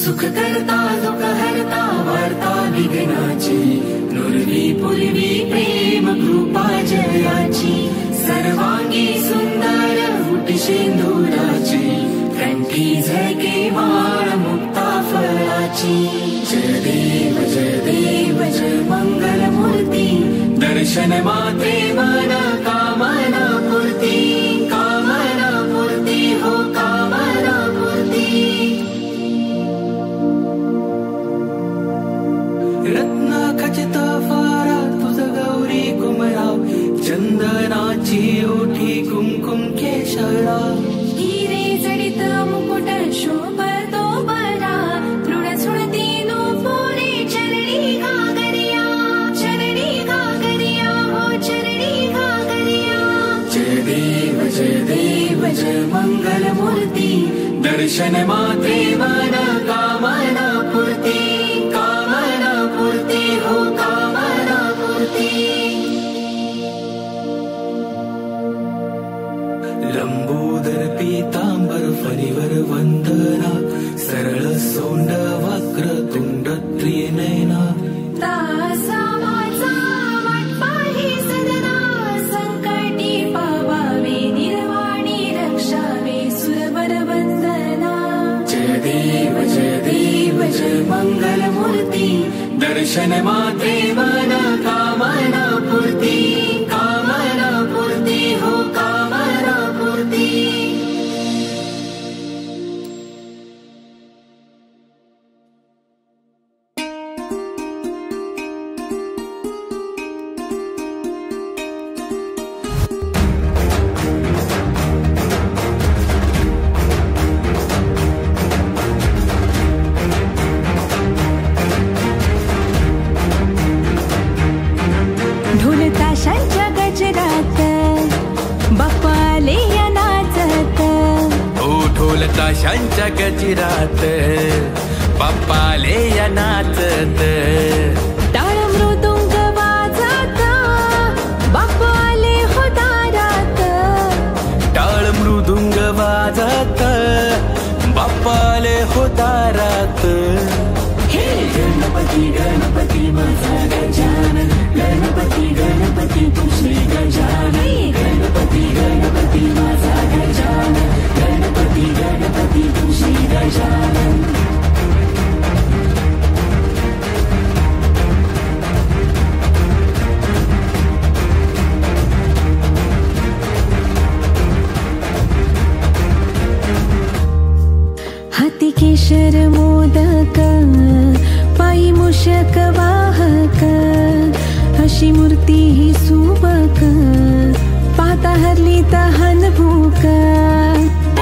सुख करता दुःख हरता वार्ता विघ्नाची नुरवी पूर्वी प्रेम कृपा जयाची सर्वांगी सुंदर उटी शेंदुराची कंठी झळके माळ मुक्ता फळाची जय देव जय मंगल मूर्ती दर्शन मात्रे मन कामना पूर्ती हो कामना पूर्ती रत्न खचित फारा तुझ गौरी कुमराव चंदनाची ओठी कुमकुम केशरा हिरे जडित मुकुट शोभतो बरा तृण सुणती नूपुरे चरणी घागरिया हो चरणी घागरिया जय देव जय मंगल मूर्ती दर्शन मात्रे मन कामना पूर्ती हो कामना पूर्ती लंबोदर पीतांबर फणीवर वंदना सरळ सोंड वक्र तुंड त्रिनयना तासा माझा वाटपाही सदना संकटी पावावे निर्वाणी रक्षावे सुरवर वंदना जय देव जय मंगल मूर्ती दर्शन मात्रे मन कामना पूर्ती हो कामना पूर्ती ढोल ताशांच्या गजरात बाप्पा आले या नाचत ढोल ताशांच्या गजरात बाप्पा आले या नाचत टाळ मृदुंग वाजत बाप्पा आले हो दारात टाळ मृदुंग वाजत बाप्पा आले हो दारात हे गणपती माझा गजानन गणपती तू श्री गजानन गणपती माझा गजानन गणपती तू श्री गजानन हाती केशर मोदक पायी मूषक वाहक अशी मूर्ती ही सुबक पाता हरली तहान भूक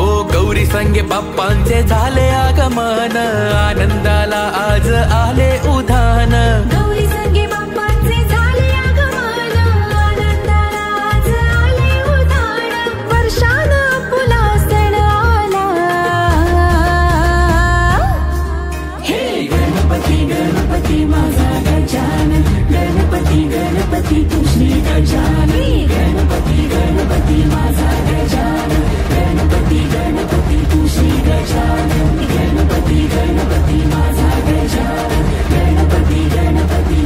ओ गौरी संगे बाप्पांचे झाले आगमन आनंदाला आज आले उधान गौरी संगे बाप्पांचे झाले आगमन आनंदाला आज आले उधाण वर्षान पुला सण आला हे गणपती माझा गजानन गणपती तू श्री गजानन गणपती माझा गजानन गणपती तू श्री गजानन गणपती माझा गजानन गणपती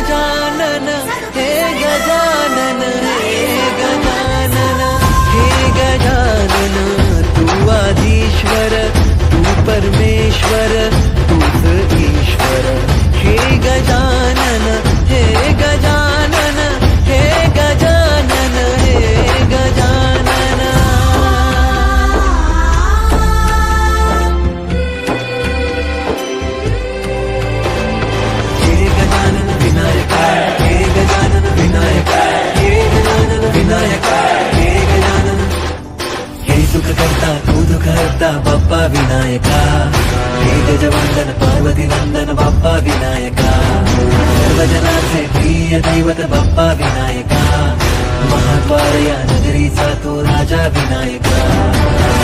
गजानन हे गजानन हे गजानन हे गजानन तू आधीश्वर तू परमेश्वर तूच ईश्वर हे गजानन हे गजानन हे गजानन हे गजानन हे गजानन विनायक हे गजानन विनायक हे गजानन विनायक हे गजानन हे सुख करता तू दुःख हरता बाप्पा विनायका हे गजवंदन पार्वती नंदन बाप्पा विनायका सर्वजनांचे प्रिय दैवत बाप्पा विनायका महाद्वार या नगरीचा तू राजा विनायका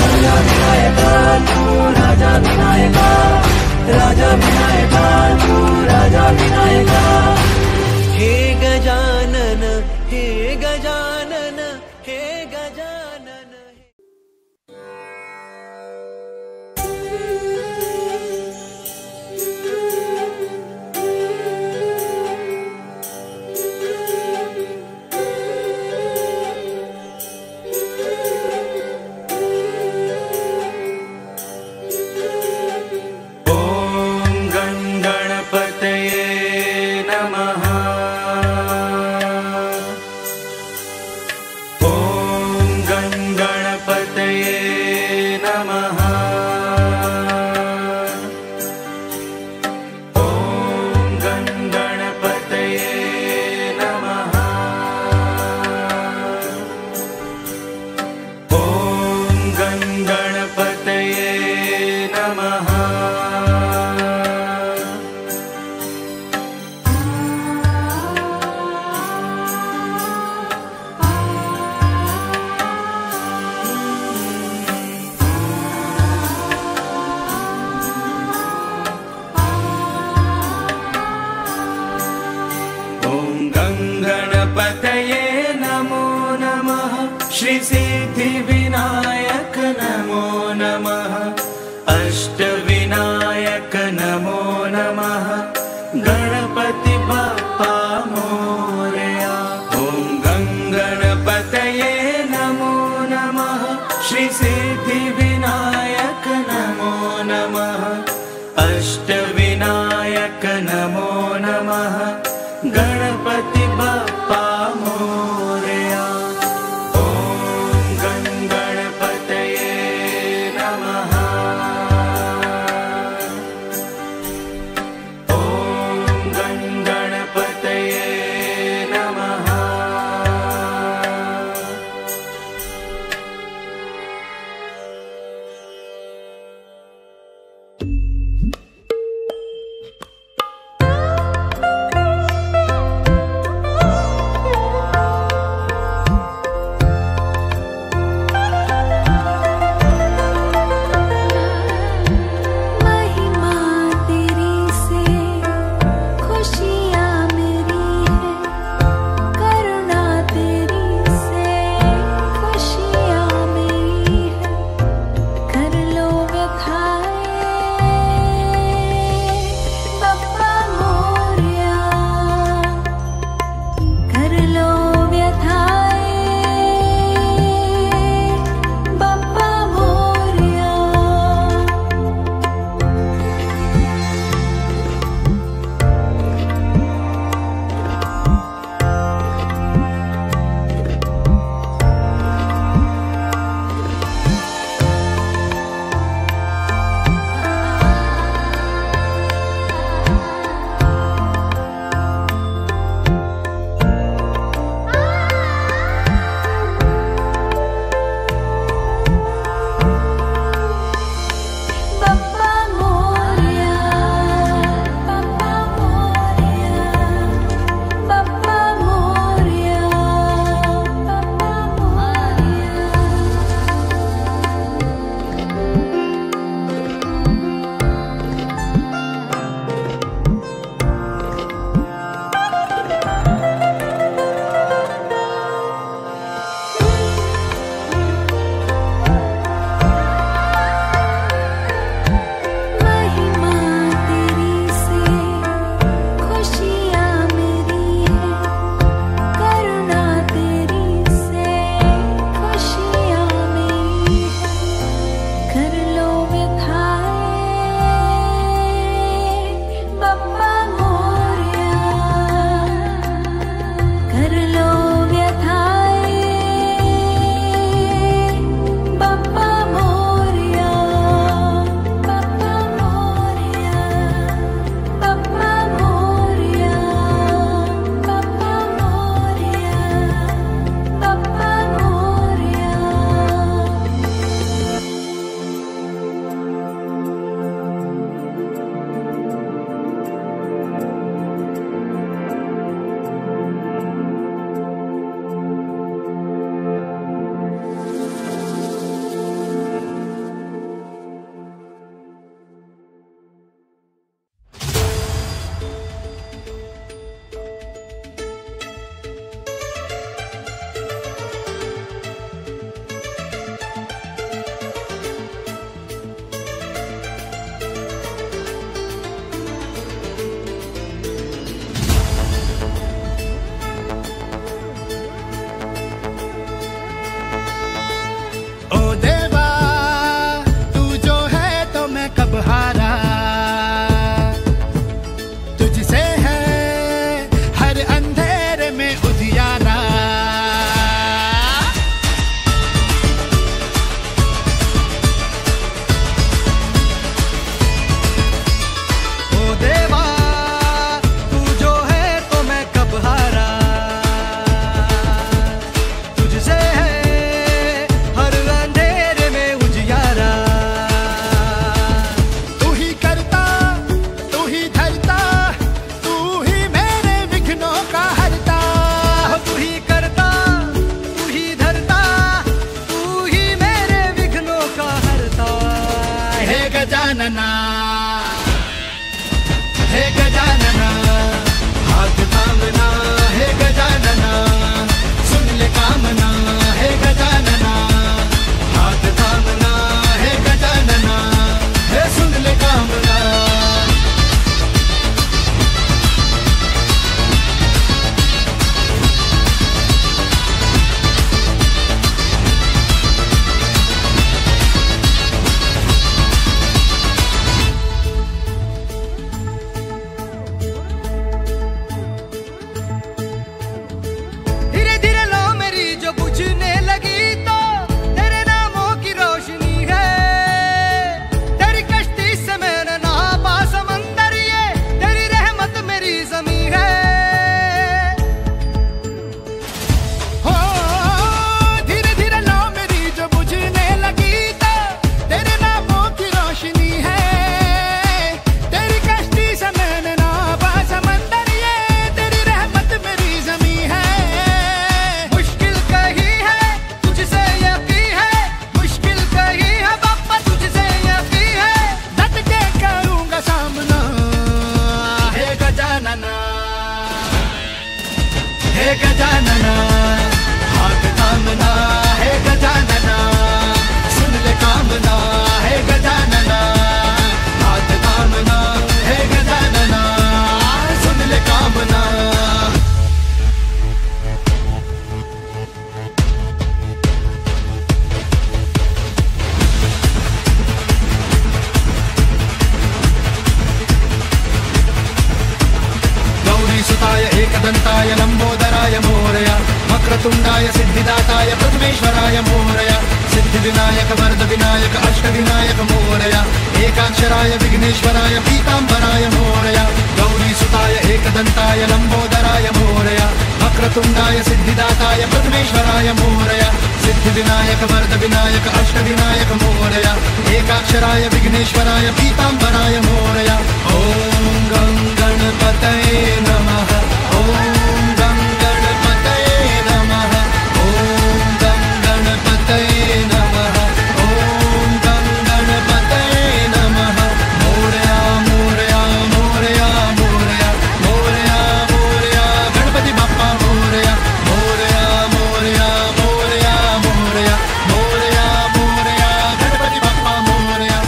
राजा विनायका तू राजा विनायका राजा विनायका तू राजा विनायका हे गजानन हे गजानन हे गजानन श्री सिद्धिविनायक नमो नमः अष्टविनायक नमो नमः गणपति बाप्पा मोरया ॐ गणपतये नमो नमः श्री सिद्धिविनायक नमो नमः अष्टविनायक नमो नमः गणपति बाप्पा मोरया गजानना, हे गजानना, हाथ थामना, हे गजानना, सुन ले कामना, हे गजानना, हाथ थामना, हे गजानना, हे सुन ले कामना। धीरे धीरे लो मेरी जो बुझने लगी तो तेरे नामों की रोशनी है, तेरी कश्ती से मैंने नापा समंदर, ये तेरी रहमत मेरी जमी है। हो धीरे धीरे लो मेरी जो बुझने लगी तो तेरे नामों की रोशनी है, तेरी कश्ती से मैंने नापा समंदर, ये तेरी रहमत मेरी जमी है। मुश्किल कही है तुझसे यकी है, मुश्किल कही है बापा तुझसे यकी है, डट के करूंगा सामना, हे गजानना, हे गजानना, हाथ थामना, हे गजानना, सुन ले कामना, हे गजानना, हाथ थामना, हे गजानना, सुन ले कामना। गौरीसुताय एकदन्ताय लम्बोदराय मोरया, वक्रतुण्डाय सिद्धिदाताय प्रथमेश्वराय मोरया, सिद्धिविनायक वरदविनायक अष्टविनायक मोरया, एकाक्षराय विघ्नेश्वराय पीताम्बराय मोरया। गौरीसुताय एकदन्ताय लम्बोदराय मोरया, वक्रतुण्डाय सिद्धिदाताय प्रथमेश्वराय मोरया, सिद्धिविनायक वरदविनायक अष्टविनायक मोरया, एकाक्षराय विघ्नेश्वराय पीताम्बराय मोरया। ॐ गं गणपतये नमः, ॐ गं गणपतये नमः, ॐ गं गणपतये नमः, ॐ गं गणपतये नमः। मोरया मोरया मोरया मोरया मोरया मोरया गणपति बाप्पा मोरया, मोरया मोरया मोरया मोरया मोरया मोरया गणपति बाप्पा मोरया।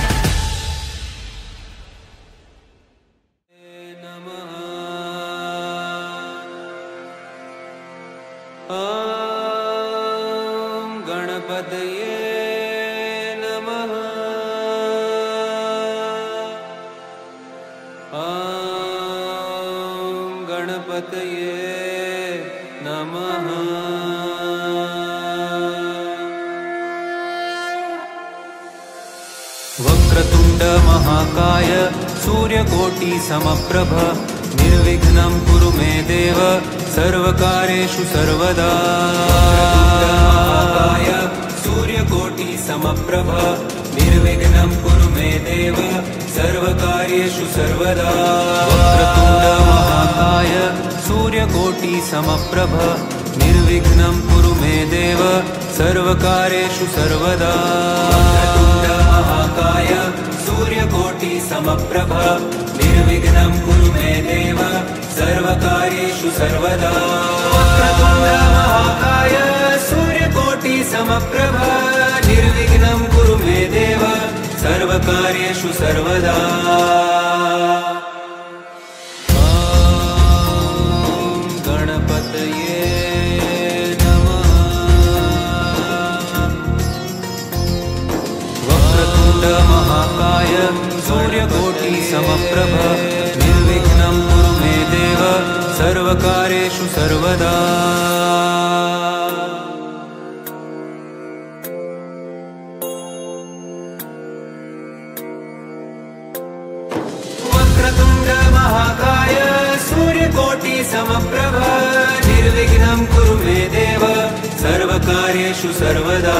ॐ गणपतये नमः। ॐ गणपतये नमः। वक्रतुण्ड महाकाय सूर्यकोटि समप्रभ, निर्विघ्नं कुरु मे देव सर्वकार्येषु सर्वदा। महाकाय सूर्यकोटि समप्रभ, निर्विघ्नं कुरु मे देव सर्वकार्येषु सर्वदा। वक्रतुण्ड महाकाय सूर्यकोटि समप्रभ, निर्विघ्नं कुरु मे देव सर्वकार्येषु सर्वदा। वक्रतुण्ड महाकाय सूर्यकोटि समप्रभ, निर्विघ्नं कुरु मे देव सर्वकार्येषु सर्वदा। वक्रतुण्ड महाकाय सूर्यकोटि समप्रभ, निर्विघ्नं कुरु मे देव सर्वकार्येषु सर्वदा। ॐ गणपतये नमः। वक्रतुण्ड महाकाय सूर्यकोटि समप्रभ, निर्विघ्नं कुरु मे देव सर्वकार्येषु सर्वदा। वक्रतुण्ड महाकाय सूर्यकोटि समप्रभ, निर्विघ्नं कुरु मे देव सर्वकार्येषु सर्वदा।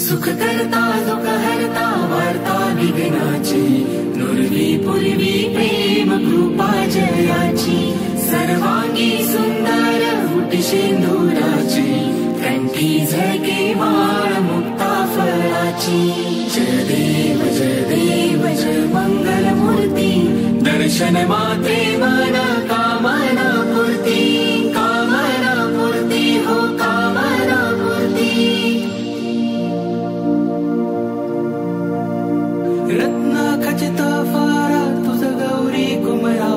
सुख करता दुःख हरता वार्ता विघ्नाची नुरवी पूर्वी प्रेम कृपा जयाची सर्वांगी सुंदर हुटी सिंदुराची कंठी झळके माळ मुक्ता फळाची जय देव जय मंगल मूर्ती दर्शन मात्रे मन कामना पूर्ती हो कामना पूर्ती रत्ना खचित फारा तुझ गौरी कुमरा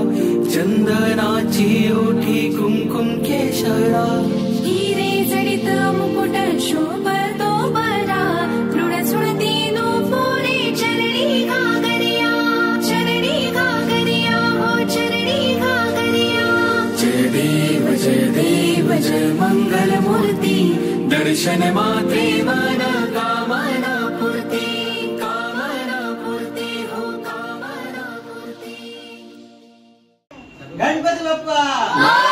चंदनाची ओठी कुंकुम केशरा हिरे जडित मुकुट शोभतो बरा मृड सुळती नूपुरे चरणी घागरिया हो चरणी घागरिया जय देव जय मंगल मूर्ती दर्शन मात्रे मन कामना पूर्ती हो कामना पूर्ती गणपती बाप्पा